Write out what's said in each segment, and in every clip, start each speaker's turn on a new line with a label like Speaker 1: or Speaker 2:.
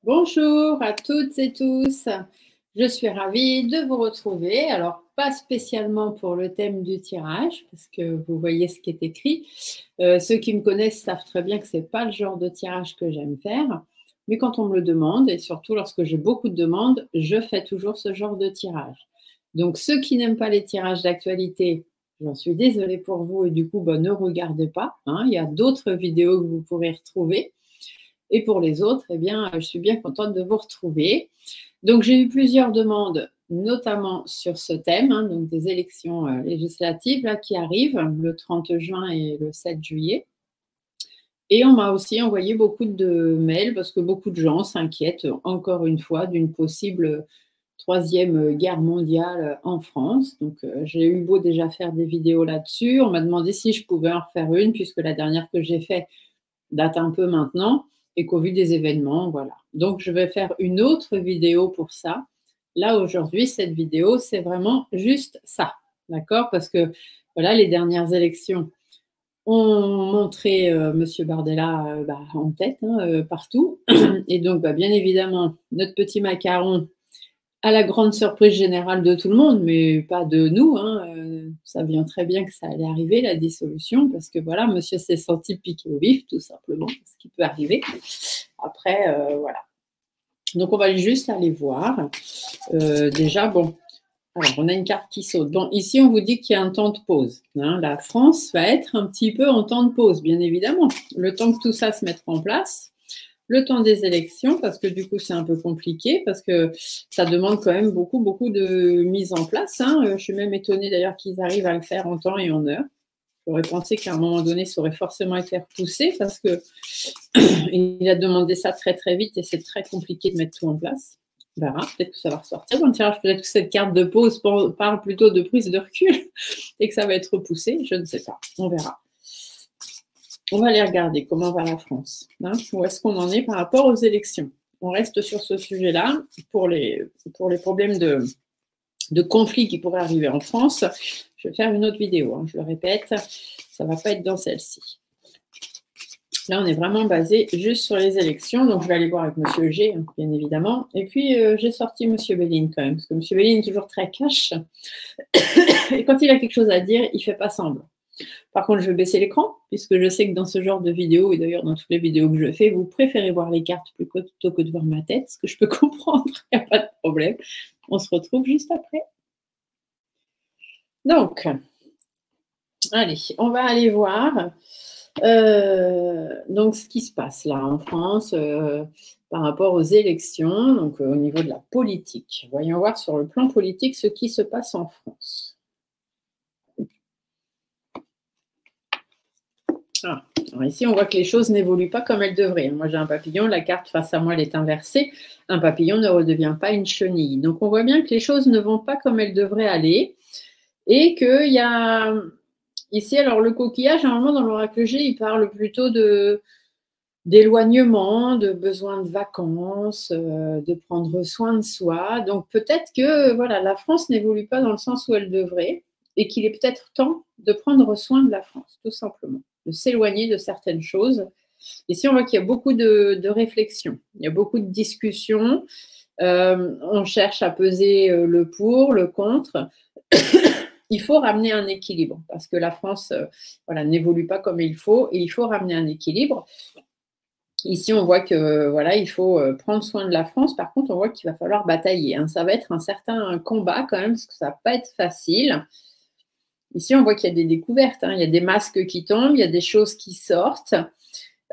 Speaker 1: Bonjour à toutes et tous, je suis ravie de vous retrouver. Alors, pas spécialement pour le thème du tirage, parce que vous voyez ce qui est écrit. Ceux qui me connaissent savent très bien que ce n'est pas le genre de tirage que j'aime faire. Mais quand on me le demande, et surtout lorsque j'ai beaucoup de demandes, je fais toujours ce genre de tirage. Donc, ceux qui n'aiment pas les tirages d'actualité, j'en suis désolée pour vous et du coup, ne regardez pas. Il y a d'autres vidéos que vous pourrez retrouver. Et pour les autres, eh bien, je suis bien contente de vous retrouver. Donc, j'ai eu plusieurs demandes, notamment sur ce thème, donc des élections législatives là, qui arrivent le 30 juin et le 7 juillet. Et on m'a aussi envoyé beaucoup de mails parce que beaucoup de gens s'inquiètent, encore une fois, d'une possible troisième guerre mondiale en France. Donc, j'ai eu beau déjà faire des vidéos là-dessus. On m'a demandé si je pouvais en refaire une, puisque la dernière que j'ai faite date un peu maintenant. Et qu'au vu des événements, voilà. Donc, je vais faire une autre vidéo pour ça. Là, aujourd'hui, cette vidéo, c'est vraiment juste ça, d'accord? Parce que, voilà, les dernières élections ont montré M. Bardella en tête partout. Et donc, bien évidemment, notre petit macaron, à la grande surprise générale de tout le monde, mais pas de nous, ça vient très bien que ça allait arriver, la dissolution, parce que voilà, monsieur s'est senti piqué au vif, tout simplement, ce qui peut arriver. Après, voilà. Donc, on va juste aller voir. Déjà, bon, alors, on a une carte qui saute. Bon, ici, on vous dit qu'il y a un temps de pause. La France va être un petit peu en temps de pause, bien évidemment. Le temps que tout ça se mette en place. Le temps des élections, parce que du coup, c'est un peu compliqué, parce que ça demande quand même beaucoup, beaucoup de mise en place. Je suis même étonnée d'ailleurs qu'ils arrivent à le faire en temps et en heure. J'aurais pensé qu'à un moment donné, ça aurait forcément été repoussé, parce qu'il a demandé ça très, très vite et c'est très compliqué de mettre tout en place. On verra, peut-être que ça va ressortir dans le tirage, peut-être que cette carte de pause parle plutôt de prise de recul et que ça va être repoussé, je ne sais pas, on verra. On va aller regarder comment va la France. Où est-ce qu'on en est par rapport aux élections? On reste sur ce sujet-là. Pour les problèmes de conflits qui pourraient arriver en France, je vais faire une autre vidéo. Je le répète, ça ne va pas être dans celle-ci. Là, on est vraiment basé juste sur les élections. Donc, je vais aller voir avec M. G, bien évidemment. Et puis, j'ai sorti M. Béline quand même, parce que M. Béline est toujours très cash. Et quand il a quelque chose à dire, il ne fait pas semblant. Par contre, je vais baisser l'écran, puisque je sais que dans ce genre de vidéos, et d'ailleurs dans toutes les vidéos que je fais, vous préférez voir les cartes plutôt que de voir ma tête, ce que je peux comprendre, il n'y a pas de problème. On se retrouve juste après. Donc, allez, on va aller voir donc ce qui se passe là en France par rapport aux élections, donc au niveau de la politique. Voyons voir sur le plan politique ce qui se passe en France. Alors ici, on voit que les choses n'évoluent pas comme elles devraient. Moi, j'ai un papillon, la carte face à moi, elle est inversée. Un papillon ne redevient pas une chenille. Donc, on voit bien que les choses ne vont pas comme elles devraient aller et qu'il y a ici, alors le coquillage, normalement, dans l'oracle G, il parle plutôt d'éloignement, de besoin de vacances, de prendre soin de soi. Donc, peut-être que voilà, la France n'évolue pas dans le sens où elle devrait et qu'il est peut-être temps de prendre soin de la France, tout simplement, de s'éloigner de certaines choses. Ici, on voit qu'il y a beaucoup de réflexions, il y a beaucoup de discussions. On cherche à peser le pour, le contre. il faut ramener un équilibre parce que la France voilà, n'évolue pas comme il faut et il faut ramener un équilibre. Ici, on voit que voilà, il faut prendre soin de la France. Par contre, on voit qu'il va falloir batailler. Hein. Ça va être un certain combat quand même parce que ça va pas être facile. Ici, on voit qu'il y a des découvertes. Hein. Il y a des masques qui tombent, il y a des choses qui sortent.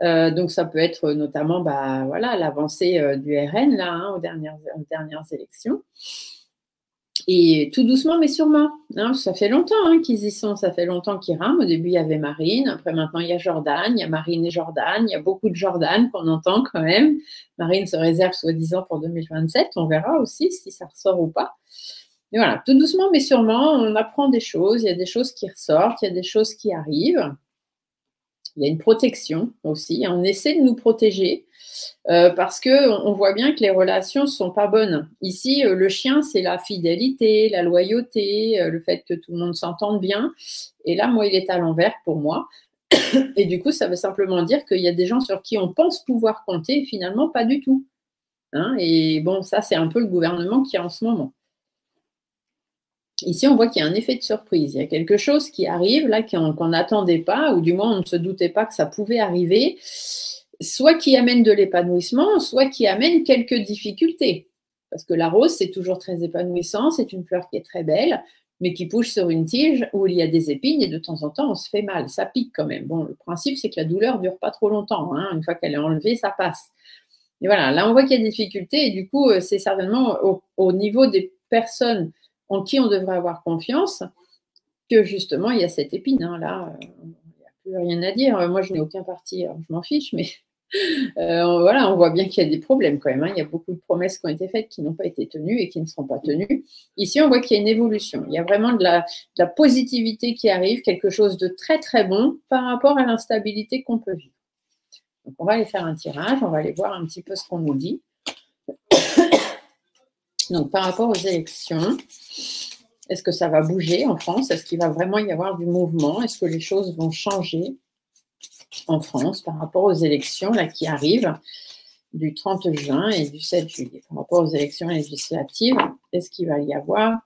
Speaker 1: Donc, ça peut être notamment voilà, l'avancée du RN là, hein, aux dernières élections. Et tout doucement, mais sûrement. Hein, ça fait longtemps hein, qu'ils y sont, ça fait longtemps qu'ils rament. Au début, il y avait Marine. Après, maintenant, il y a Jordan. Il y a Marine et Jordan. Il y a beaucoup de Jordan qu'on entend quand même. Marine se réserve soi-disant pour 2027. On verra aussi si ça ressort ou pas. Et voilà, tout doucement, mais sûrement, on apprend des choses. Il y a des choses qui ressortent. Il y a des choses qui arrivent. Il y a une protection aussi. On essaie de nous protéger. Parce qu'on voit bien que les relations ne sont pas bonnes. Ici, le chien, c'est la fidélité, la loyauté, le fait que tout le monde s'entende bien. Et là, moi, il est à l'envers pour moi. Et du coup, ça veut simplement dire qu'il y a des gens sur qui on pense pouvoir compter et finalement pas du tout. Hein, et bon, ça, c'est un peu le gouvernement qui est en ce moment. Ici, on voit qu'il y a un effet de surprise. Il y a quelque chose qui arrive là qu'on n'attendait pas, ou du moins on ne se doutait pas que ça pouvait arriver, soit qui amène de l'épanouissement, soit qui amène quelques difficultés. Parce que la rose, c'est toujours très épanouissant, c'est une fleur qui est très belle, mais qui pousse sur une tige où il y a des épines et de temps en temps, on se fait mal. Ça pique quand même. Bon, le principe, c'est que la douleur ne dure pas trop longtemps. Hein. Une fois qu'elle est enlevée, ça passe. Et voilà, là, on voit qu'il y a des difficultés et du coup, c'est certainement au niveau des personnes en qui on devrait avoir confiance que justement, il y a cette épine. Hein. Là, il n'y a plus rien à dire. Moi, je n'ai aucun parti, alors je m'en fiche, mais voilà, on voit bien qu'il y a des problèmes quand même. Hein. Il y a beaucoup de promesses qui ont été faites qui n'ont pas été tenues et qui ne seront pas tenues. Ici, on voit qu'il y a une évolution. Il y a vraiment de la positivité qui arrive, quelque chose de très, très bon par rapport à l'instabilité qu'on peut vivre. Donc, on va aller faire un tirage, on va aller voir un petit peu ce qu'on nous dit. Donc, par rapport aux élections, est-ce que ça va bouger en France? Est-ce qu'il va vraiment y avoir du mouvement? Est-ce que les choses vont changer en France par rapport aux élections là, qui arrivent du 30 juin et du 7 juillet? Par rapport aux élections législatives, est-ce qu'il va y avoir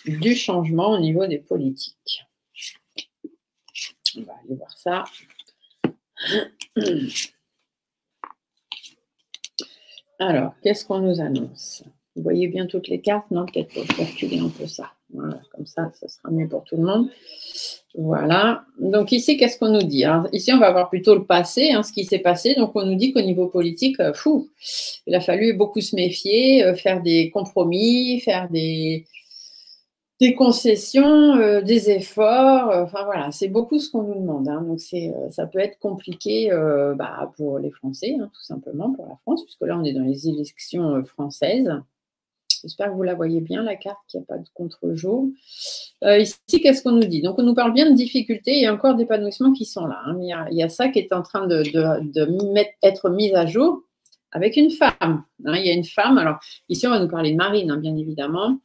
Speaker 1: du changement au niveau des politiques? On va aller voir ça. Alors, qu'est-ce qu'on nous annonce? Vous voyez bien toutes les cartes? Non, peut-être que je vais reculer un peu ça. Voilà, comme ça sera mieux pour tout le monde. Voilà. Donc ici, qu'est-ce qu'on nous dit? Alors, ici, on va voir plutôt le passé, hein, ce qui s'est passé. Donc, on nous dit qu'au niveau politique, il a fallu beaucoup se méfier, faire des compromis, faire des concessions, des efforts. Enfin, voilà, c'est beaucoup ce qu'on nous demande. Hein. Donc, ça peut être compliqué pour les Français, hein, tout simplement, pour la France, puisque là, on est dans les élections françaises. J'espère que vous la voyez bien, la carte, qu'il n'y a pas de contre-jour. Ici, qu'est-ce qu'on nous dit? Donc, on nous parle bien de difficultés et encore d'épanouissement qui sont là. Hein. Il y a ça qui est en train d'être mis à jour avec une femme. Hein. Il y a une femme. Alors, ici, on va nous parler de Marine, hein, bien évidemment.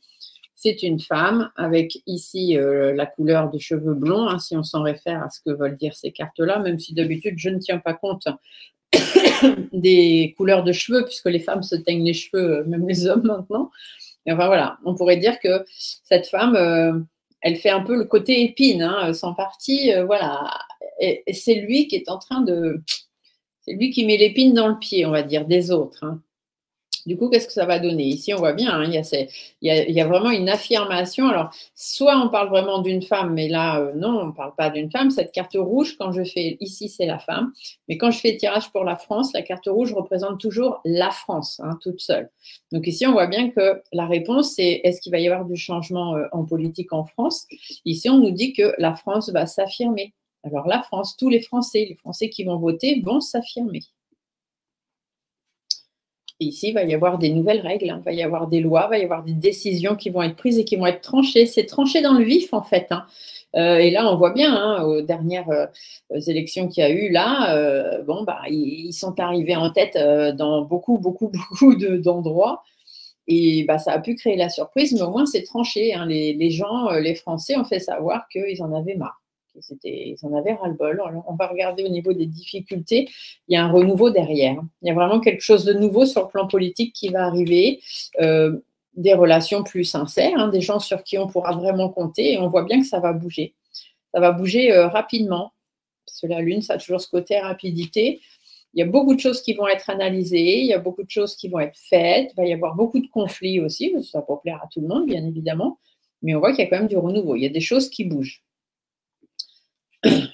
Speaker 1: C'est une femme avec ici la couleur de cheveux blonds, hein, si on s'en réfère à ce que veulent dire ces cartes-là, même si d'habitude, je ne tiens pas compte des couleurs de cheveux, puisque les femmes se teignent les cheveux, même les hommes maintenant. Et enfin voilà, on pourrait dire que cette femme, elle fait un peu le côté épine, hein, son parti, voilà. Et c'est lui qui est en train de... C'est lui qui met l'épine dans le pied, on va dire, des autres. Hein. Du coup, qu'est-ce que ça va donner? Ici, on voit bien, hein, il y a vraiment une affirmation. Alors, soit on parle vraiment d'une femme, mais là, non, on ne parle pas d'une femme. Cette carte rouge, quand je fais, ici, c'est la femme. Mais quand je fais le tirage pour la France, la carte rouge représente toujours la France, hein, toute seule. Donc ici, on voit bien que la réponse, c'est est-ce qu'il va y avoir du changement en politique en France? Ici, on nous dit que la France va s'affirmer. Alors, la France, tous les Français qui vont voter vont s'affirmer. Et ici, il va y avoir des nouvelles règles, hein. Il va y avoir des lois, il va y avoir des décisions qui vont être prises et qui vont être tranchées. C'est tranché dans le vif, en fait. Hein. Et là, on voit bien, hein, aux dernières élections qu'il y a eu, là, ils sont arrivés en tête dans beaucoup d'endroits. Et ça a pu créer la surprise, mais au moins, c'est tranché. Hein. Les gens, les Français ont fait savoir qu'ils en avaient marre. Ils en avaient ras-le-bol. Alors, on va regarder au niveau des difficultés. Il y a un renouveau derrière. Il y a vraiment quelque chose de nouveau sur le plan politique qui va arriver. des relations plus sincères, hein, des gens sur qui on pourra vraiment compter. Et on voit bien que ça va bouger. Ça va bouger rapidement. Parce que la Lune, ça a toujours ce côté rapidité. Il y a beaucoup de choses qui vont être analysées, il y a beaucoup de choses qui vont être faites, il va y avoir beaucoup de conflits aussi, parce que ça va pas plaire à tout le monde, bien évidemment, mais on voit qu'il y a quand même du renouveau, il y a des choses qui bougent.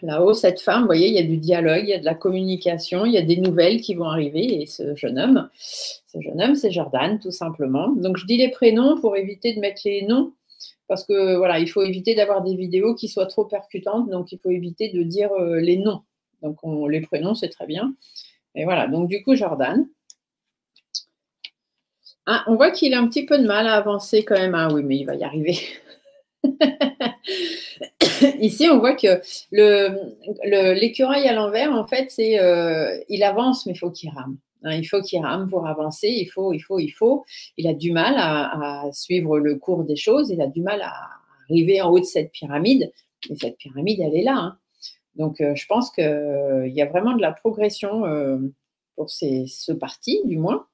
Speaker 1: Là-haut, cette femme, vous voyez, il y a du dialogue, il y a de la communication, il y a des nouvelles qui vont arriver, et ce jeune homme, c'est Jordan, tout simplement. Donc, je dis les prénoms pour éviter de mettre les noms, parce que, voilà, il faut éviter d'avoir des vidéos qui soient trop percutantes, donc il faut éviter de dire les noms. Donc, les prénoms, c'est très bien. Et voilà, donc du coup, Jordan. Ah, on voit qu'il a un petit peu de mal à avancer quand même. Ah oui, mais il va y arriver. Ici, on voit que l'écureuil à l'envers, en fait, c'est il avance, mais il faut qu'il rame. Hein, il faut qu'il rame pour avancer. Il faut. Il a du mal à suivre le cours des choses. Il a du mal à arriver en haut de cette pyramide. Et cette pyramide, elle est là. Hein. Donc, je pense qu'il y a vraiment de la progression pour ce parti, du moins.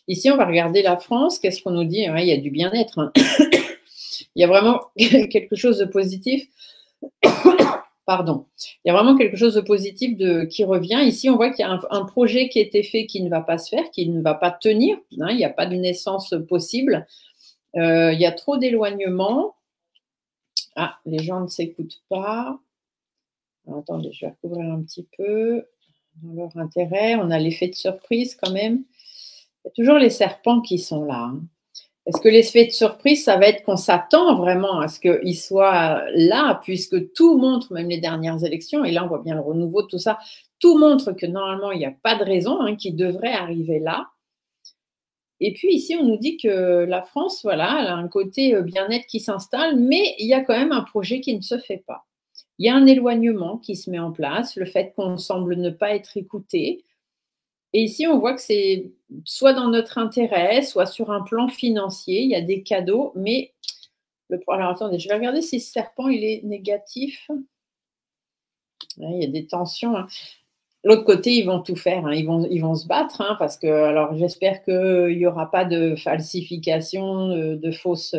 Speaker 1: Ici, on va regarder la France. Qu'est-ce qu'on nous dit? Il y a du bien-être. Hein. Il y a vraiment quelque chose de positif. Pardon. Il y a vraiment quelque chose de positif qui revient. Ici, on voit qu'il y a un projet qui a été fait qui ne va pas se faire, qui ne va pas tenir. Hein. Il n'y a pas de naissance possible. Il y a trop d'éloignement. Ah, les gens ne s'écoutent pas. Alors, attendez, je vais recouvrir un petit peu dans leur intérêt. On a l'effet de surprise quand même. Il y a toujours les serpents qui sont là. Hein. Est-ce que l'effet de surprise, ça va être qu'on s'attend vraiment à ce qu'ils soient là, puisque tout montre, même les dernières élections, et là on voit bien le renouveau de tout ça, tout montre que normalement il n'y a pas de raison hein, qu'ils devraient arriver là. Et puis ici, on nous dit que la France, voilà, elle a un côté bien-être qui s'installe, mais il y a quand même un projet qui ne se fait pas. Il y a un éloignement qui se met en place, le fait qu'on semble ne pas être écouté. Et ici, on voit que c'est soit dans notre intérêt, soit sur un plan financier, il y a des cadeaux, mais alors attendez, je vais regarder si ce serpent, il est négatif. Ouais, il y a des tensions. Hein. L'autre côté, ils vont tout faire, hein. Ils vont se battre, hein, parce que, alors j'espère qu'il n'y aura pas de falsification, de fausses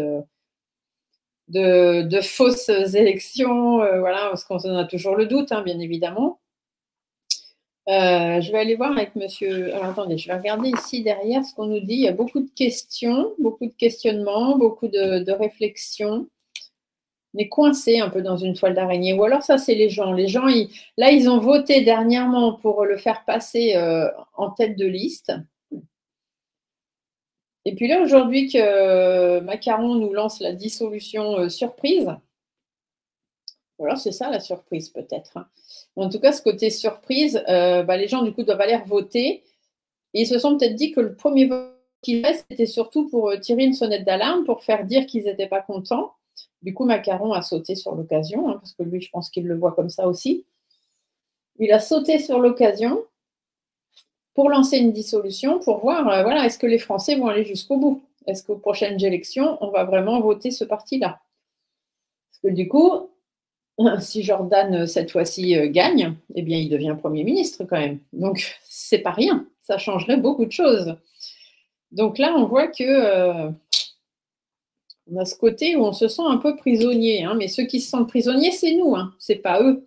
Speaker 1: élections, voilà, parce qu'on a toujours le doute, hein, bien évidemment. Je vais aller voir avec monsieur. Alors, attendez, je vais regarder ici derrière ce qu'on nous dit. Il y a beaucoup de questions, beaucoup de questionnements, beaucoup de réflexions. On est coincé un peu dans une toile d'araignée. Ou alors, ça, c'est les gens. Les gens, là, ils ont voté dernièrement pour le faire passer en tête de liste. Et puis là, aujourd'hui, que Macron nous lance la dissolution surprise. Alors, c'est ça la surprise, peut-être. Hein. En tout cas, ce côté surprise, les gens, du coup, doivent aller voter. Et ils se sont peut-être dit que le premier vote qu'ils faisaient, c'était surtout pour tirer une sonnette d'alarme, pour faire dire qu'ils n'étaient pas contents. Du coup, Macron a sauté sur l'occasion, hein, parce que lui, je pense qu'il le voit comme ça aussi. Il a sauté sur l'occasion pour lancer une dissolution, pour voir, voilà, est-ce que les Français vont aller jusqu'au bout? Est-ce qu'aux prochaines élections, on va vraiment voter ce parti-là? Parce que du coup, si Jordan, cette fois-ci, gagne, eh bien, il devient Premier ministre quand même. Donc, c'est pas rien. Ça changerait beaucoup de choses. Donc là, on voit que on a ce côté où on se sent un peu prisonnier. Hein, mais ceux qui se sentent prisonniers, c'est nous, hein, c'est pas eux.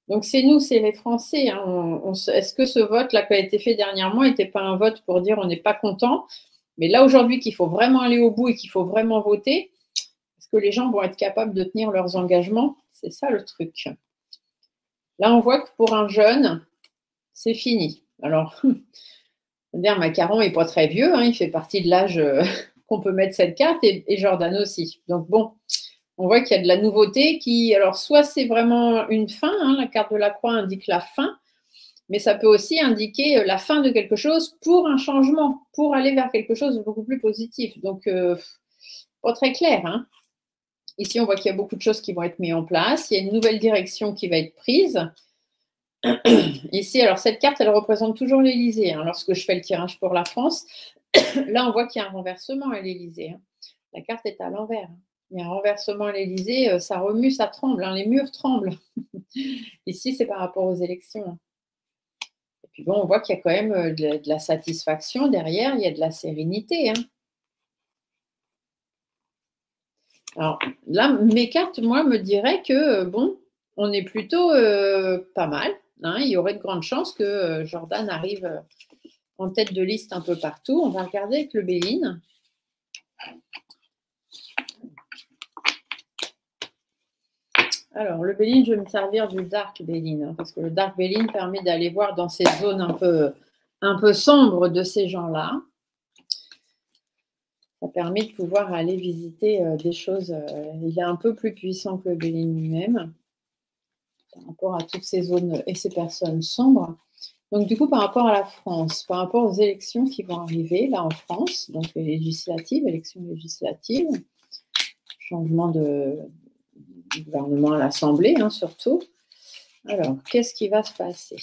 Speaker 1: Donc c'est nous, c'est les Français. Hein, est-ce que ce vote-là qui a été fait dernièrement n'était pas un vote pour dire on n'est pas content? Mais là, aujourd'hui, qu'il faut vraiment aller au bout et qu'il faut vraiment voter, est-ce que les gens vont être capables de tenir leurs engagements? C'est ça le truc. Là, on voit que pour un jeune, c'est fini. Alors, Macron n'est pas très vieux, hein, il fait partie de l'âge qu'on peut mettre cette carte, et Jordan aussi. Donc bon, on voit qu'il y a de la nouveauté qui, alors soit c'est vraiment une fin, hein, la carte de la croix indique la fin, mais ça peut aussi indiquer la fin de quelque chose pour un changement, pour aller vers quelque chose de beaucoup plus positif. Donc, pas très clair. Hein. Ici, on voit qu'il y a beaucoup de choses qui vont être mises en place. Il y a une nouvelle direction qui va être prise. Ici, alors cette carte, elle représente toujours l'Élysée. Hein, lorsque je fais le tirage pour la France, là, on voit qu'il y a un renversement à l'Élysée. Hein. La carte est à l'envers. Il y a un renversement à l'Élysée, ça remue, ça tremble, hein, les murs tremblent. Ici, c'est par rapport aux élections. Et puis bon, on voit qu'il y a quand même de la satisfaction derrière, il y a de la sérénité. Hein. Alors là, mes cartes, moi, me diraient que, bon, on est plutôt pas mal. Hein, il y aurait de grandes chances que Jordan arrive en tête de liste un peu partout. On va regarder avec le Béline. Alors, le Béline, je vais me servir du Dark Béline, hein, parce que le Dark Béline permet d'aller voir dans ces zones un peu sombres de ces gens-là. Ça permet de pouvoir aller visiter des choses. Il est un peu plus puissant que le Béline lui-même par rapport à toutes ces zones et ces personnes sombres. Donc, du coup, par rapport à la France, par rapport aux élections qui vont arriver là en France, donc les législatives, élections législatives, changement de gouvernement à l'Assemblée, hein, surtout. Alors, qu'est-ce qui va se passer?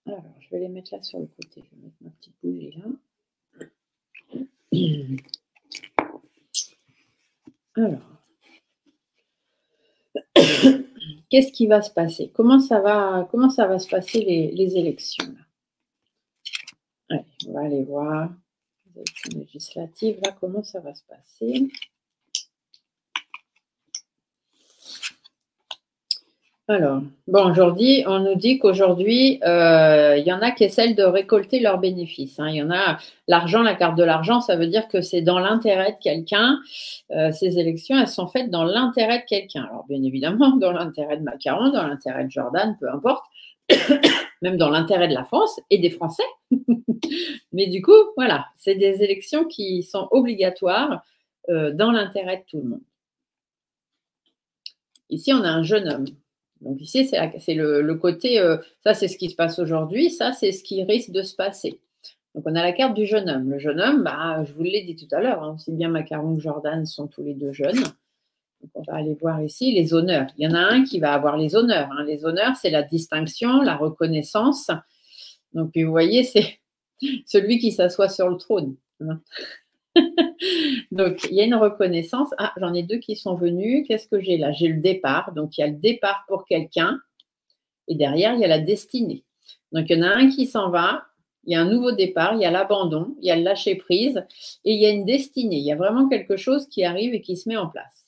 Speaker 1: Alors, je vais les mettre là sur le côté. Je vais mettre ma petite bougie là. Alors, qu'est-ce qui va se passer? Comment ça va se passer les élections là? Allez, on va aller voir les élections législatives, là, comment ça va se passer. Alors, bon, aujourd'hui, on nous dit qu'aujourd'hui, il y en a qui essaient de récolter leurs bénéfices. Hein. Il y en a, l'argent, la carte de l'argent, ça veut dire que c'est dans l'intérêt de quelqu'un. Ces élections, elles sont faites dans l'intérêt de quelqu'un. Alors, bien évidemment, dans l'intérêt de Macron, dans l'intérêt de Jordan, peu importe, même dans l'intérêt de la France et des Français. Mais du coup, voilà, c'est des élections qui sont obligatoires dans l'intérêt de tout le monde. Ici, on a un jeune homme. Donc ici, c'est le côté, ça c'est ce qui se passe aujourd'hui, ça c'est ce qui risque de se passer. Donc on a la carte du jeune homme. Le jeune homme, bah, je vous l'ai dit tout à l'heure, hein, aussi bien Macron que Jordan sont tous les deux jeunes. Donc on va aller voir ici les honneurs. Il y en a un qui va avoir les honneurs. Hein. Les honneurs, c'est la distinction, la reconnaissance. Donc vous voyez, c'est celui qui s'assoit sur le trône. Hein. Donc, il y a une reconnaissance. Ah, j'en ai deux qui sont venus. Qu'est-ce que j'ai là? J'ai le départ. Donc, il y a le départ pour quelqu'un. Et derrière, il y a la destinée. Donc, il y en a un qui s'en va. Il y a un nouveau départ. Il y a l'abandon. Il y a le lâcher-prise. Et il y a une destinée. Il y a vraiment quelque chose qui arrive et qui se met en place.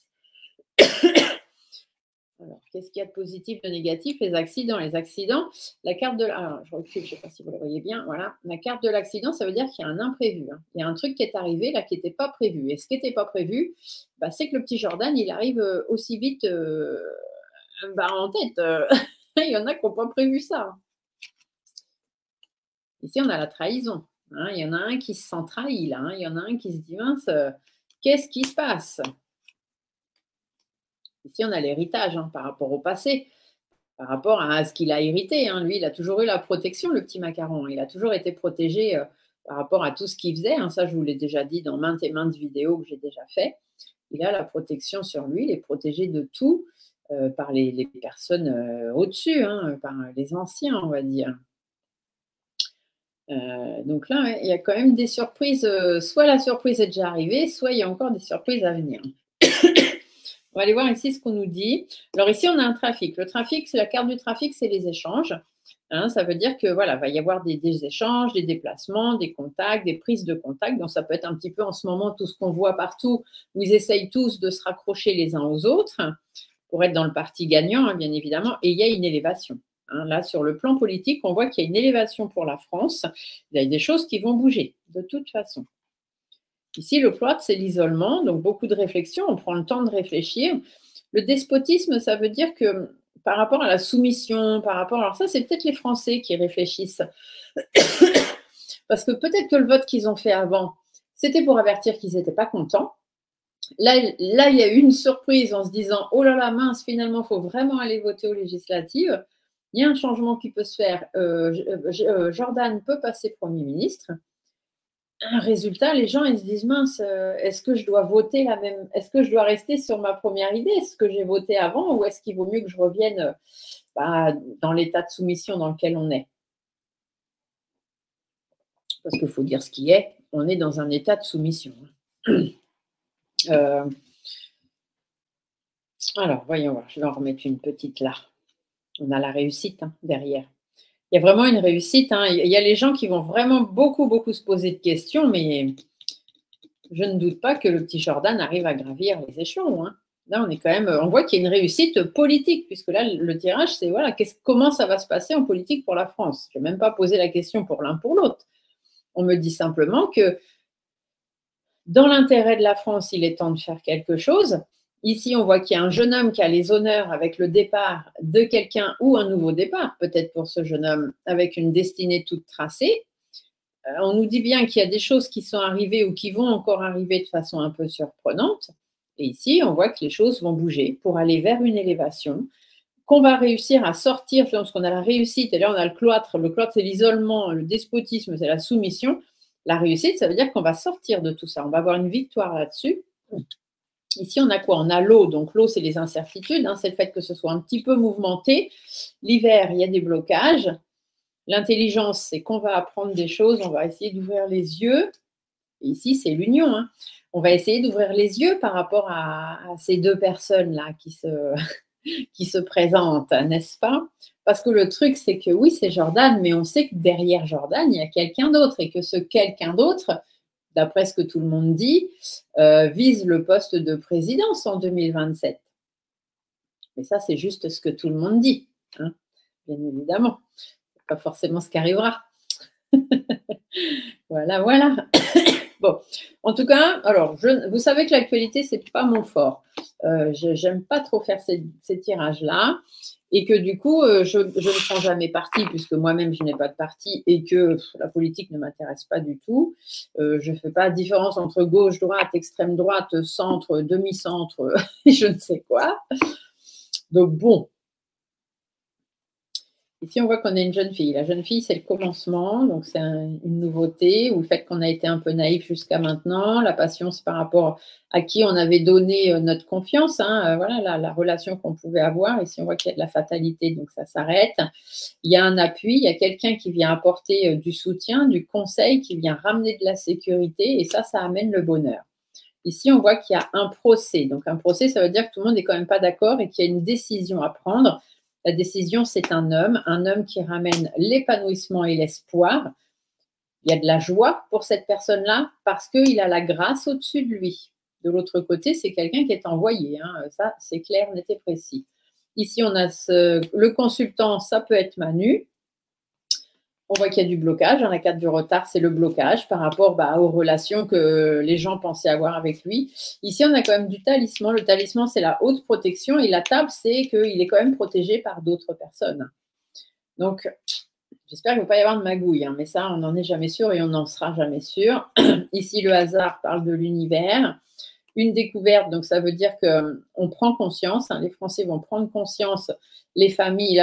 Speaker 1: Alors, qu'est-ce qu'il y a de positif, de négatif? Les accidents. Les accidents, la carte de... Alors, je recule, je ne sais pas si vous la voyez bien. Voilà. La carte de l'accident, ça veut dire qu'il y a un imprévu. Hein. Il y a un truc qui est arrivé là qui n'était pas prévu. Et ce qui n'était pas prévu, bah, c'est que le petit Jordan, il arrive aussi vite en tête. Il y en a qui n'ont pas prévu ça. Ici, on a la trahison. Hein. Il y en a un qui se sent trahi là. Hein. Il y en a un qui se dit, mince, qu'est-ce qui se passe? Ici, on a l'héritage hein, par rapport au passé, par rapport à ce qu'il a hérité. Hein. Lui, il a toujours eu la protection, le petit Macaron. Il a toujours été protégé par rapport à tout ce qu'il faisait. Hein. Ça, je vous l'ai déjà dit dans maintes et maintes vidéos que j'ai déjà fait. Il a la protection sur lui, il est protégé de tout par les personnes au-dessus, hein, par les anciens, on va dire. Donc là, ouais, il y a quand même des surprises. Soit la surprise est déjà arrivée, soit il y a encore des surprises à venir. On va aller voir ici ce qu'on nous dit. Alors ici, on a un trafic. Le trafic, c'est la carte du trafic, c'est les échanges. Hein, ça veut dire que voilà, va y avoir des échanges, des déplacements, des contacts, des prises de contact. Donc ça peut être un petit peu en ce moment tout ce qu'on voit partout, où ils essayent tous de se raccrocher les uns aux autres pour être dans le parti gagnant, hein, bien évidemment. Et il y a une élévation. Hein, là, sur le plan politique, on voit qu'il y a une élévation pour la France. Il y a des choses qui vont bouger, de toute façon. Ici, le plot, c'est l'isolement, donc beaucoup de réflexion, on prend le temps de réfléchir. Le despotisme, ça veut dire que par rapport à la soumission, par rapport... Alors ça, c'est peut-être les Français qui réfléchissent. Parce que peut-être que le vote qu'ils ont fait avant, c'était pour avertir qu'ils n'étaient pas contents. Là, il y a eu une surprise en se disant « Oh là là, mince, finalement, il faut vraiment aller voter aux législatives. » Il y a un changement qui peut se faire. Jordan peut passer Premier ministre. Un résultat, les gens ils se disent mince, est-ce que je dois voter la même, est-ce que je dois rester sur ma première idée, est-ce que j'ai voté avant ou est-ce qu'il vaut mieux que je revienne dans l'état de soumission dans lequel on est? Parce qu'il faut dire ce qui est, on est dans un état de soumission. Alors, voyons voir, je vais en remettre une petite là. On a la réussite hein, derrière. Il y a vraiment une réussite, hein. Il y a les gens qui vont vraiment beaucoup, beaucoup se poser de questions, mais je ne doute pas que le petit Jordan arrive à gravir les échelons, hein. Là, on est quand même, on voit qu'il y a une réussite politique, puisque là, le tirage, c'est voilà, comment ça va se passer en politique pour la France. Je n'ai même pas posé la question pour l'un pour l'autre. On me dit simplement que dans l'intérêt de la France, il est temps de faire quelque chose. Ici, on voit qu'il y a un jeune homme qui a les honneurs avec le départ de quelqu'un ou un nouveau départ, peut-être pour ce jeune homme, avec une destinée toute tracée. On nous dit bien qu'il y a des choses qui sont arrivées ou qui vont encore arriver de façon un peu surprenante. Et ici, on voit que les choses vont bouger pour aller vers une élévation, qu'on va réussir à sortir, parce qu'on a la réussite, et là on a le cloître c'est l'isolement, le despotisme, c'est la soumission. La réussite, ça veut dire qu'on va sortir de tout ça, on va avoir une victoire là-dessus. Ici, on a quoi? On a l'eau, donc l'eau, c'est les incertitudes, hein, c'est le fait que ce soit un petit peu mouvementé. L'hiver, il y a des blocages. L'intelligence, c'est qu'on va apprendre des choses, on va essayer d'ouvrir les yeux. Et ici, c'est l'union, hein. On va essayer d'ouvrir les yeux par rapport à ces deux personnes-là qui se présentent, n'est-ce pas? Parce que le truc, c'est que oui, c'est Jordan, mais on sait que derrière Jordan, il y a quelqu'un d'autre et que ce quelqu'un d'autre, d'après ce que tout le monde dit, vise le poste de présidence en 2027. Mais ça, c'est juste ce que tout le monde dit, hein, bien évidemment. C'est pas forcément ce qui arrivera. Voilà, voilà. Bon, en tout cas, alors, vous savez que l'actualité, c'est pas mon fort. J'aime pas trop faire ces tirages-là. Et que du coup, je ne prends jamais parti, puisque moi-même, je n'ai pas de parti et que la politique ne m'intéresse pas du tout. Je ne fais pas de différence entre gauche, droite, extrême droite, centre, demi-centre, et je ne sais quoi. Donc bon. Ici, on voit qu'on a une jeune fille. La jeune fille, c'est le commencement, donc c'est une nouveauté, ou le fait qu'on a été un peu naïf jusqu'à maintenant. La patience par rapport à qui on avait donné notre confiance, hein, voilà la relation qu'on pouvait avoir. Ici, on voit qu'il y a de la fatalité, donc ça s'arrête. Il y a un appui, il y a quelqu'un qui vient apporter du soutien, du conseil, qui vient ramener de la sécurité, et ça amène le bonheur. Ici, on voit qu'il y a un procès. Donc, un procès, ça veut dire que tout le monde n'est quand même pas d'accord et qu'il y a une décision à prendre. La décision, c'est un homme qui ramène l'épanouissement et l'espoir. Il y a de la joie pour cette personne-là parce qu'il a la grâce au-dessus de lui. De l'autre côté, c'est quelqu'un qui est envoyé, hein. Ça, c'est clair, net et précis. Ici, on a le consultant, ça peut être Manu. On voit qu'il y a du blocage. La carte du retard, c'est le blocage par rapport aux relations que les gens pensaient avoir avec lui. Ici, on a quand même du talisman. Le talisman, c'est la haute protection. Et la table, c'est qu'il est quand même protégé par d'autres personnes. Donc, j'espère qu'il ne va pas y avoir de magouille. Mais ça, on n'en est jamais sûr et on n'en sera jamais sûr. Ici, le hasard parle de l'univers. Une découverte, donc ça veut dire qu'on prend conscience. Les Français vont prendre conscience. La famille,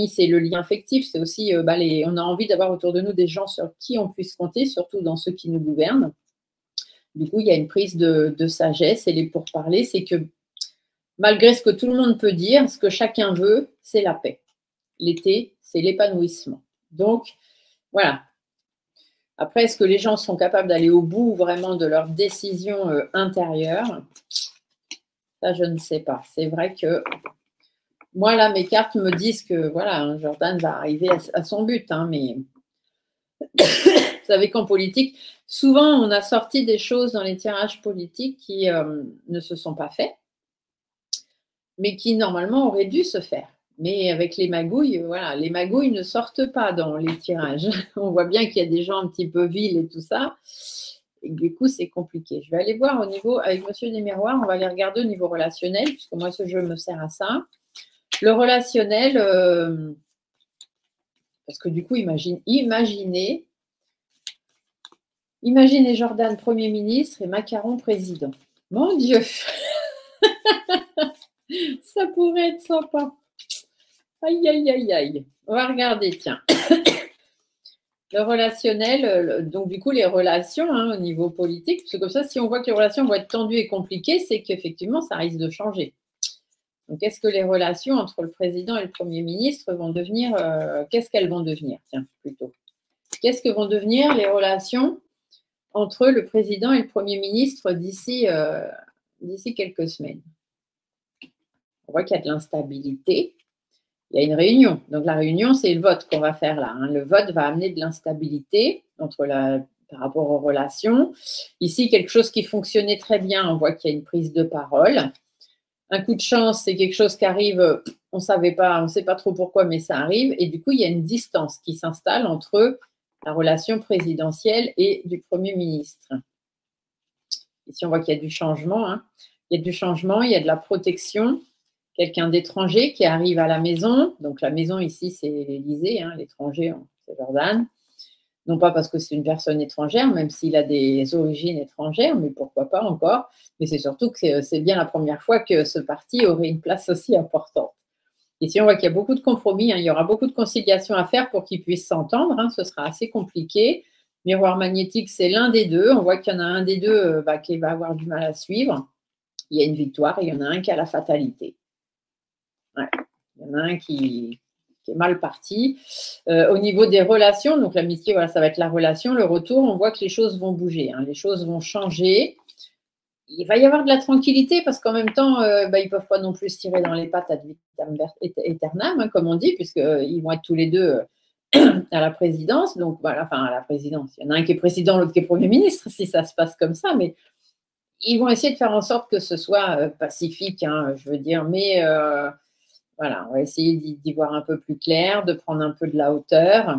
Speaker 1: c'est le lien affectif, c'est aussi, on a envie d'avoir autour de nous des gens sur qui on puisse compter, surtout dans ceux qui nous gouvernent. Du coup, il y a une prise de sagesse et les pourparlers, c'est que malgré ce que tout le monde peut dire, ce que chacun veut, c'est la paix. L'été, c'est l'épanouissement. Donc, voilà. Après, est-ce que les gens sont capables d'aller au bout vraiment de leurs décisions intérieures? Ça, je ne sais pas. C'est vrai que moi, là, mes cartes me disent que voilà, Jordan va arriver à son but, hein, mais vous savez qu'en politique, souvent, on a sorti des choses dans les tirages politiques qui ne se sont pas faits, mais qui, normalement, auraient dû se faire. Mais avec les magouilles, voilà, les magouilles ne sortent pas dans les tirages. On voit bien qu'il y a des gens un petit peu vils et tout ça. Et du coup, c'est compliqué. Je vais aller voir au niveau, avec Monsieur des Miroirs, on va aller regarder au niveau relationnel, puisque moi, ce jeu me sert à ça. Le relationnel, parce que du coup, imaginez Jordan Premier ministre et Macron président. Mon Dieu, ça pourrait être sympa. Aïe, aïe, aïe, aïe. On va regarder, tiens. Le relationnel, donc du coup, les relations au niveau politique, parce que comme ça, si on voit que les relations vont être tendues et compliquées, c'est qu'effectivement, ça risque de changer. Donc, est-ce que les relations entre le président et le Premier ministre vont devenir, qu'est-ce qu'elles vont devenir? Tiens, plutôt. Qu'est-ce que vont devenir les relations entre le président et le Premier ministre d'ici quelques semaines? On voit qu'il y a de l'instabilité. il y a une réunion. Donc, la réunion, c'est le vote qu'on va faire là. Hein. Le vote va amener de l'instabilité par rapport aux relations. Ici, quelque chose qui fonctionnait très bien, on voit qu'il y a une prise de parole. Un coup de chance, c'est quelque chose qui arrive, on ne sait pas trop pourquoi, mais ça arrive. Et du coup, il y a une distance qui s'installe entre la relation présidentielle et du Premier ministre. Ici, on voit qu'il y a du changement. Hein. Il y a du changement, il y a de la protection. Quelqu'un d'étranger qui arrive à la maison. Donc, la maison ici, c'est l'Élysée. Hein. L'étranger, c'est Jordan. Non pas parce que c'est une personne étrangère, même s'il a des origines étrangères, mais pourquoi pas encore. Mais c'est surtout que c'est bien la première fois que ce parti aurait une place aussi importante. Ici, on voit qu'il y a beaucoup de compromis. Hein. Il y aura beaucoup de conciliation à faire pour qu'ils puissent s'entendre. Hein. Ce sera assez compliqué. Miroir magnétique, c'est l'un des deux. On voit qu'il y en a un des deux qui va avoir du mal à suivre. Il y a une victoire et il y en a un qui a la fatalité. Ouais. Il y en a un qui est mal parti. Au niveau des relations, donc l'amitié, voilà, ça va être la relation. Le retour, on voit que les choses vont bouger. Hein. Les choses vont changer. Il va y avoir de la tranquillité parce qu'en même temps, ils ne peuvent pas non plus se tirer dans les pattes ad vitam aeternam, hein, comme on dit, puisqu'ils vont être tous les deux à la présidence. Donc, voilà, enfin, à la présidence. Il y en a un qui est président, l'autre qui est Premier ministre, si ça se passe comme ça. Mais ils vont essayer de faire en sorte que ce soit pacifique, hein, je veux dire. Mais voilà, on va essayer d'y voir un peu plus clair, de prendre un peu de la hauteur.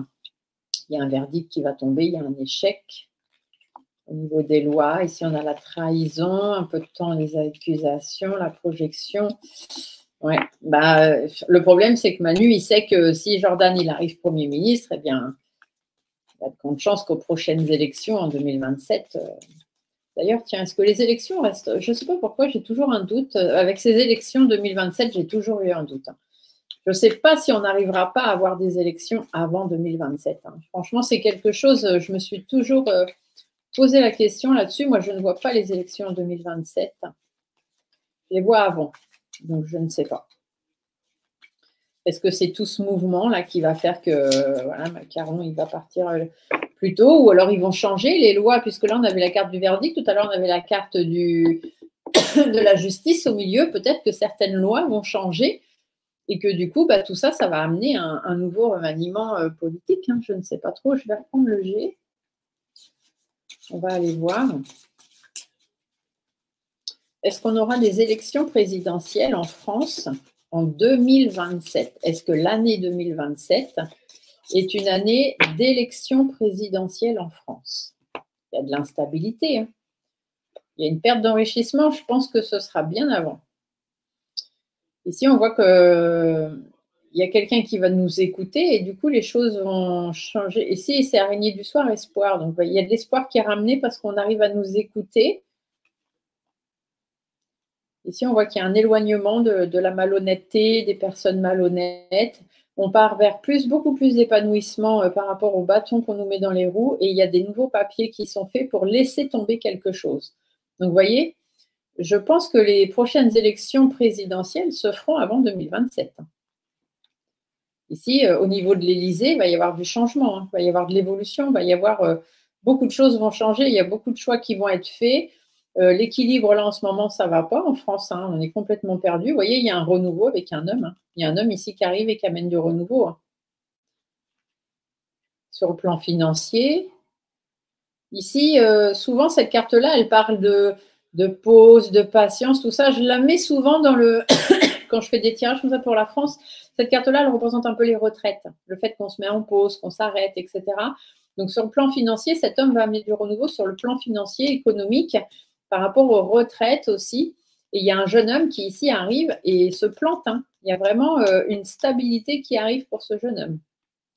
Speaker 1: Il y a un verdict qui va tomber, il y a un échec. Au niveau des lois, ici on a la trahison, un peu de temps les accusations, la projection. Ouais. Le problème, c'est que Manu, il sait que si Jordan il arrive Premier ministre, eh bien, il y a de grandes chances qu'aux prochaines élections en 2027. D'ailleurs, tiens, est-ce que les élections restent? Je ne sais pas pourquoi, j'ai toujours un doute. Avec ces élections 2027, j'ai toujours eu un doute. Hein. Je ne sais pas si on n'arrivera pas à avoir des élections avant 2027. Hein. Franchement, c'est quelque chose, je me suis toujours poser la question là-dessus. Moi, je ne vois pas les élections en 2027. Je les vois avant. Donc, je ne sais pas. Est-ce que c'est tout ce mouvement-là qui va faire que voilà, Macron, il va partir plus tôt? Ou alors, ils vont changer les lois, puisque là, on avait la carte du verdict. Tout à l'heure, on avait la carte de la justice au milieu. Peut-être que certaines lois vont changer et que du coup, tout ça, ça va amener un nouveau remaniement politique. Hein. Je ne sais pas trop. Je vais reprendre le G. On va aller voir. Est-ce qu'on aura des élections présidentielles en France en 2027? Est-ce que l'année 2027 est une année d'élections présidentielles en France? Il y a de l'instabilité. Hein. Il y a une perte d'enrichissement. Je pense que ce sera bien avant. Ici, on voit qu'il y a quelqu'un qui va nous écouter et du coup, les choses vont changer. Ici, c'est araignée du soir, espoir. Donc, il y a de l'espoir qui est ramené parce qu'on arrive à nous écouter. Ici, on voit qu'il y a un éloignement de la malhonnêteté, des personnes malhonnêtes. On part vers beaucoup plus d'épanouissement par rapport aux bâtons qu'on nous met dans les roues et il y a des nouveaux papiers qui sont faits pour laisser tomber quelque chose. Donc, vous voyez, je pense que les prochaines élections présidentielles se feront avant 2027. Ici, au niveau de l'Élysée, il va y avoir du changement, hein. Il va y avoir de l'évolution, il va y avoir beaucoup de choses vont changer, il y a beaucoup de choix qui vont être faits. L'équilibre, là, en ce moment, ça ne va pas en France. Hein, on est complètement perdu. Vous voyez, il y a un renouveau avec un homme. Hein. Il y a un homme ici qui arrive et qui amène du renouveau. Hein. Sur le plan financier. Ici, souvent, cette carte-là, elle parle de pause, de patience, tout ça. Je la mets souvent dans le… Quand je fais des tirages comme ça pour la France, cette carte-là, elle représente un peu les retraites. Le fait qu'on se met en pause, qu'on s'arrête, etc. Donc, sur le plan financier, cet homme va amener du renouveau sur le plan financier, économique, par rapport aux retraites aussi. Et il y a un jeune homme qui ici arrive et se plante. Hein. Il y a vraiment une stabilité qui arrive pour ce jeune homme.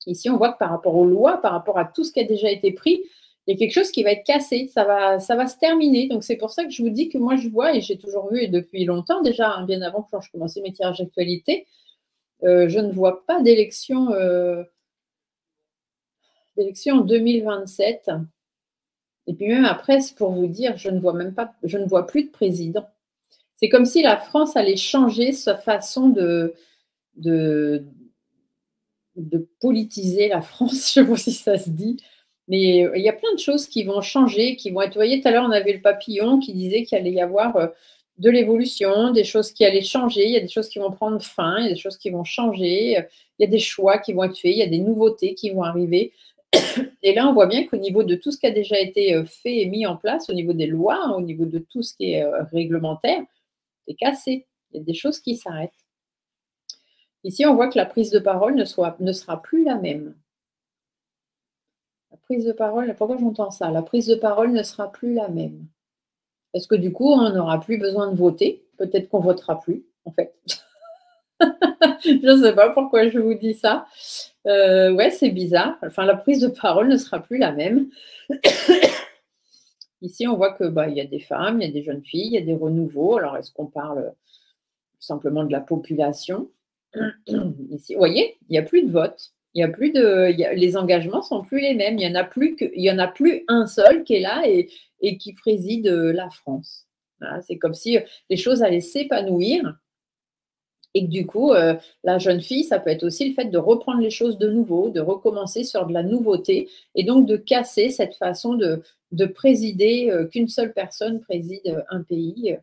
Speaker 1: Ici, on voit que par rapport aux lois, par rapport à tout ce qui a déjà été pris, il y a quelque chose qui va être cassé. Ça va se terminer. Donc, c'est pour ça que je vous dis que moi, je vois, et j'ai toujours vu depuis longtemps déjà, hein, bien avant quand je commençais mes tirages d'actualité, je ne vois pas d'élection en 2027. Et puis même après, c'est pour vous dire, je ne vois plus de président. C'est comme si la France allait changer sa façon de politiser la France. Je ne sais pas si ça se dit. Mais il y a plein de choses qui vont changer, qui vont être… Vous voyez, tout à l'heure, on avait le papillon qui disait qu'il allait y avoir de l'évolution, des choses qui allaient changer, il y a des choses qui vont prendre fin, il y a des choses qui vont changer, il y a des choix qui vont être faits, il y a des nouveautés qui vont arriver. Et là, on voit bien qu'au niveau de tout ce qui a déjà été fait et mis en place, au niveau des lois, hein, au niveau de tout ce qui est réglementaire, c'est cassé. Il y a des choses qui s'arrêtent. Ici, on voit que la prise de parole ne sera plus la même. La prise de parole, pourquoi j'entends ça? La prise de parole ne sera plus la même. Est-ce que du coup, on n'aura plus besoin de voter? Peut-être qu'on ne votera plus, en fait. Je ne sais pas pourquoi je vous dis ça. Ouais, c'est bizarre. Enfin, la prise de parole ne sera plus la même. Ici, on voit que il y a des femmes, il y a des jeunes filles, il y a des renouveaux. Alors, est-ce qu'on parle simplement de la population? Ici, vous voyez, il n'y a plus de vote. Il y a plus de, les engagements sont plus les mêmes. Il y en a plus un seul qui est là et qui préside la France. Voilà, c'est comme si les choses allaient s'épanouir. Et que du coup, la jeune fille, ça peut être aussi le fait de reprendre les choses de nouveau, de recommencer sur de la nouveauté et donc de casser cette façon de présider, qu'une seule personne préside un pays.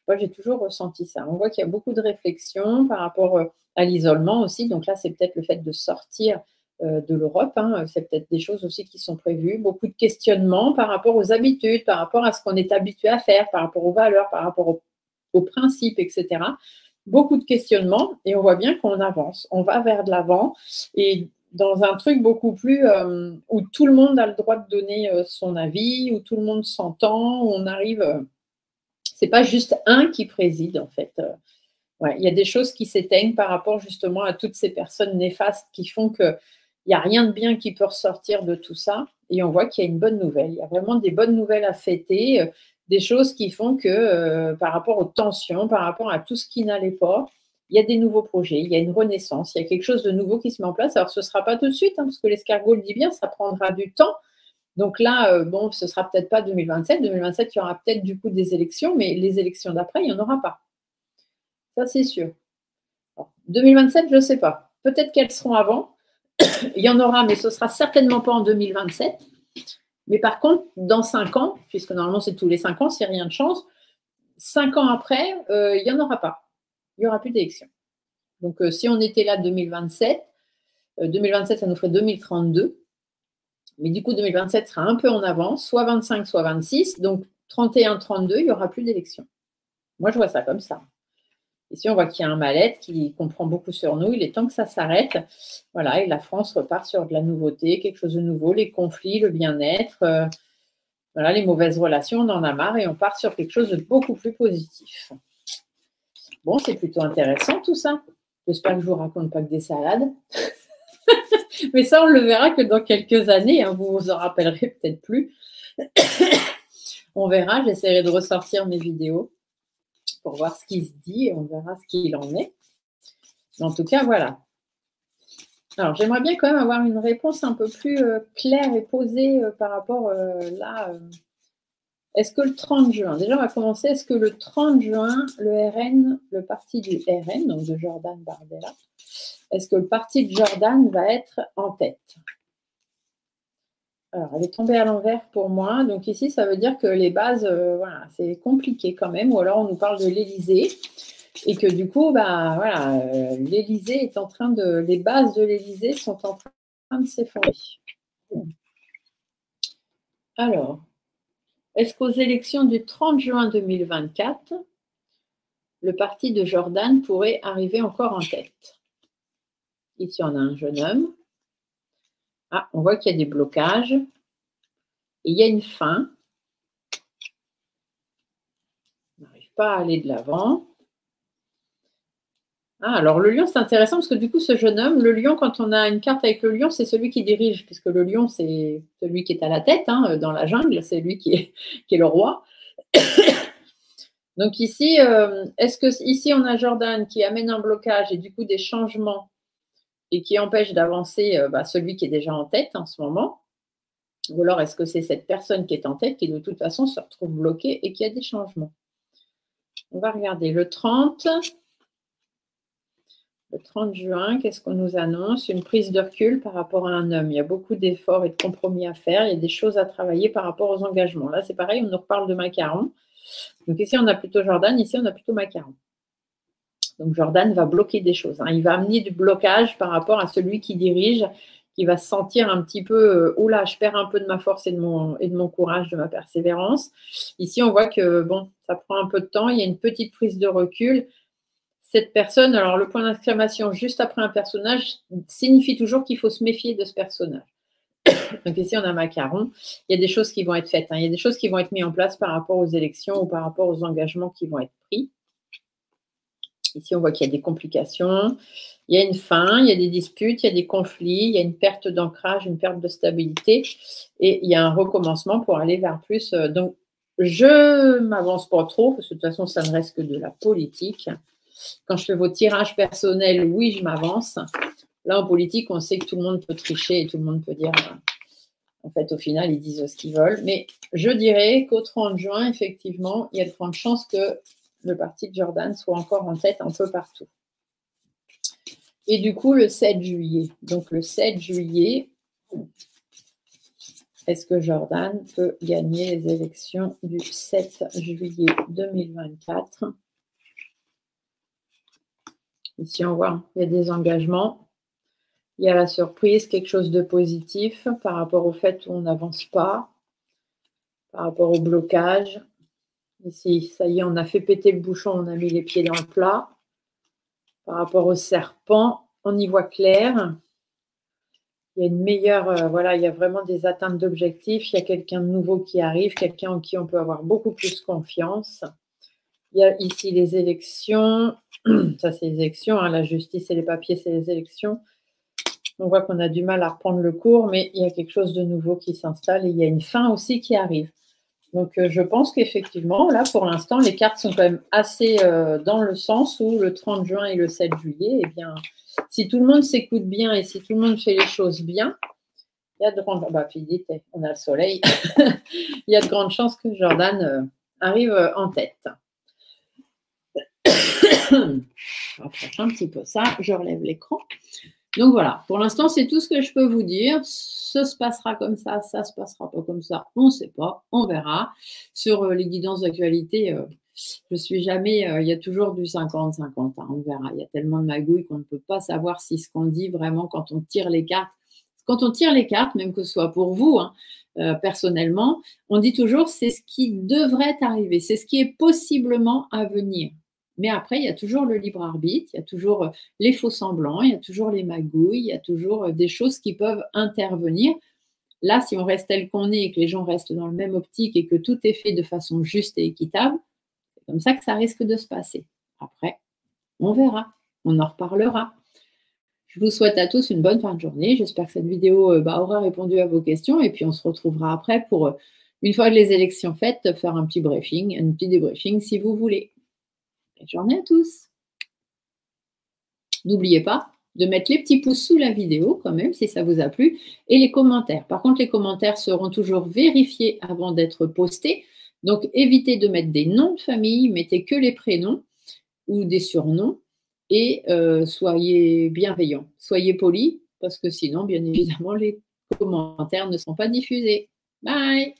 Speaker 1: Moi, j'ai toujours ressenti ça. On voit qu'il y a beaucoup de réflexions par rapport à l'isolement aussi. Donc là, c'est peut-être le fait de sortir de l'Europe. Hein. C'est peut-être des choses aussi qui sont prévues. Beaucoup de questionnements par rapport aux habitudes, par rapport à ce qu'on est habitué à faire, par rapport aux valeurs, par rapport aux principes, etc. Beaucoup de questionnements et on voit bien qu'on avance. On va vers de l'avant et dans un truc beaucoup plus où tout le monde a le droit de donner son avis, où tout le monde s'entend, où on arrive… c'est pas juste un qui préside, en fait. Ouais, il y a des choses qui s'éteignent par rapport justement à toutes ces personnes néfastes qui font qu'il n'y a rien de bien qui peut ressortir de tout ça. Et on voit qu'il y a une bonne nouvelle. Il y a vraiment des bonnes nouvelles à fêter, des choses qui font que par rapport aux tensions, par rapport à tout ce qui n'allait pas, il y a des nouveaux projets, il y a une renaissance, il y a quelque chose de nouveau qui se met en place. Alors, ce ne sera pas tout de suite, hein, parce que l'escargot le dit bien, ça prendra du temps. Donc là, bon, ce ne sera peut-être pas 2027. 2027, il y aura peut-être du coup des élections, mais les élections d'après, il n'y en aura pas. Ça, c'est sûr. Alors, 2027, je ne sais pas. Peut-être qu'elles seront avant. Il y en aura, mais ce ne sera certainement pas en 2027. Mais par contre, dans 5 ans, puisque normalement c'est tous les 5 ans, si rien ne change, 5 ans après, il n'y en aura pas. Il n'y aura plus d'élections. Donc si on était là 2027, 2027, ça nous ferait 2032. Mais du coup, 2027 sera un peu en avance, soit 25, soit 26. Donc, 31, 32, il n'y aura plus d'élections. Moi, je vois ça comme ça. Ici, on voit qu'il y a un mal-être qui comprend beaucoup sur nous. Il est temps que ça s'arrête. Voilà, et la France repart sur de la nouveauté, quelque chose de nouveau, les conflits, le bien-être, voilà, les mauvaises relations, on en a marre et on part sur quelque chose de beaucoup plus positif. Bon, c'est plutôt intéressant tout ça. J'espère que je ne vous raconte pas que des salades. Mais ça, on le verra que dans quelques années, hein, vous vous en rappellerez peut-être plus. On verra, j'essaierai de ressortir mes vidéos pour voir ce qui se dit et on verra ce qu'il en est. Mais en tout cas, voilà. Alors, j'aimerais bien quand même avoir une réponse un peu plus claire et posée par rapport là. Est-ce que le 30 juin, déjà on va commencer, est-ce que le 30 juin, le RN, le parti du RN, donc de Jordan Bardella, est-ce que le parti de Jordan va être en tête? Alors, elle est tombée à l'envers pour moi. Donc ici, ça veut dire que les bases, voilà, c'est compliqué quand même. Ou alors, on nous parle de l'Élysée. Et que du coup, voilà, l'Élysée est en train de… Les bases de l'Élysée sont en train de s'effondrer. Alors, est-ce qu'aux élections du 30 juin 2024, le parti de Jordan pourrait arriver encore en tête? Ici, on a un jeune homme. Ah, on voit qu'il y a des blocages. Et il y a une fin. On n'arrive pas à aller de l'avant. Ah, alors le lion, c'est intéressant parce que du coup, ce jeune homme, le lion, quand on a une carte avec le lion, c'est celui qui dirige, puisque le lion, c'est celui qui est à la tête hein, dans la jungle, c'est lui qui est le roi. Donc ici, est-ce que ici on a Jordan qui amène un blocage et du coup des changements et qui empêche d'avancer celui qui est déjà en tête en ce moment? Ou alors est-ce que c'est cette personne qui est en tête qui de toute façon se retrouve bloquée et qui a des changements? On va regarder le 30. Le 30 juin, qu'est-ce qu'on nous annonce? Une prise de recul par rapport à un homme. Il y a beaucoup d'efforts et de compromis à faire. Il y a des choses à travailler par rapport aux engagements. Là, c'est pareil, on nous reparle de macarons. Donc ici, on a plutôt Jordan, ici, on a plutôt Macaron. Donc Jordan va bloquer des choses. Hein. Il va amener du blocage par rapport à celui qui dirige, qui va se sentir un petit peu, oula, je perds un peu de ma force et de mon courage, de ma persévérance. Ici, on voit que, bon, ça prend un peu de temps, il y a une petite prise de recul. Cette personne, alors le point d'exclamation juste après un personnage signifie toujours qu'il faut se méfier de ce personnage. Donc ici, on a Macaron. Il y a des choses qui vont être faites. Hein. Il y a des choses qui vont être mises en place par rapport aux élections ou par rapport aux engagements qui vont être pris. Ici, on voit qu'il y a des complications. Il y a une fin, il y a des disputes, il y a des conflits, il y a une perte d'ancrage, une perte de stabilité. Et il y a un recommencement pour aller vers plus. Donc, je ne m'avance pas trop, parce que de toute façon, ça ne reste que de la politique. Quand je fais vos tirages personnels, oui, je m'avance. Là, en politique, on sait que tout le monde peut tricher et tout le monde peut dire, en fait, au final, ils disent ce qu'ils veulent. Mais je dirais qu'au 30 juin, effectivement, il y a de grandes chances que le parti de Jordan soit encore en tête un peu partout. Et du coup, le 7 juillet. Donc, le 7 juillet, est-ce que Jordan peut gagner les élections du 7 juillet 2024 ? Ici, on voit, il y a des engagements. Il y a la surprise, quelque chose de positif par rapport au fait où on n'avance pas, par rapport au blocage. Ici, ça y est, on a fait péter le bouchon, on a mis les pieds dans le plat. Par rapport au serpent, on y voit clair. Il y a une meilleure, voilà, il y a vraiment des atteintes d'objectifs. Il y a quelqu'un de nouveau qui arrive, quelqu'un en qui on peut avoir beaucoup plus confiance. Il y a ici les élections. Ça, c'est les élections. Hein, la justice et les papiers, c'est les élections. On voit qu'on a du mal à reprendre le cours, mais il y a quelque chose de nouveau qui s'installe et il y a une fin aussi qui arrive. Donc, je pense qu'effectivement, là, pour l'instant, les cartes sont quand même assez dans le sens où le 30 juin et le 7 juillet, eh bien, si tout le monde s'écoute bien et si tout le monde fait les choses bien, il y a de grandes... on a le soleil. Il y a de grandes chances que Jordan arrive en tête. Je rapproche un petit peu ça, je relève l'écran. Donc voilà, pour l'instant, c'est tout ce que je peux vous dire. Ça se passera comme ça se passera pas comme ça, on ne sait pas, on verra. Sur les guidances d'actualité, je suis jamais, il y a toujours du 50-50, hein, on verra. Il y a tellement de magouilles qu'on ne peut pas savoir si ce qu'on dit vraiment quand on tire les cartes. Quand on tire les cartes, même que ce soit pour vous, hein, personnellement, on dit toujours c'est ce qui devrait arriver, c'est ce qui est possiblement à venir. Mais après, il y a toujours le libre arbitre, il y a toujours les faux semblants, il y a toujours les magouilles, il y a toujours des choses qui peuvent intervenir. Là, si on reste tel qu'on est et que les gens restent dans le même optique et que tout est fait de façon juste et équitable, c'est comme ça que ça risque de se passer. Après, on verra, on en reparlera. Je vous souhaite à tous une bonne fin de journée. J'espère que cette vidéo aura répondu à vos questions et puis on se retrouvera après pour, une fois que les élections faites, faire un petit briefing, un petit débriefing si vous voulez. Bonne journée à tous. N'oubliez pas de mettre les petits pouces sous la vidéo quand même si ça vous a plu et les commentaires. Par contre, les commentaires seront toujours vérifiés avant d'être postés. Donc, évitez de mettre des noms de famille, mettez que les prénoms ou des surnoms et soyez bienveillants, soyez polis parce que sinon, bien évidemment, les commentaires ne sont pas diffusés. Bye!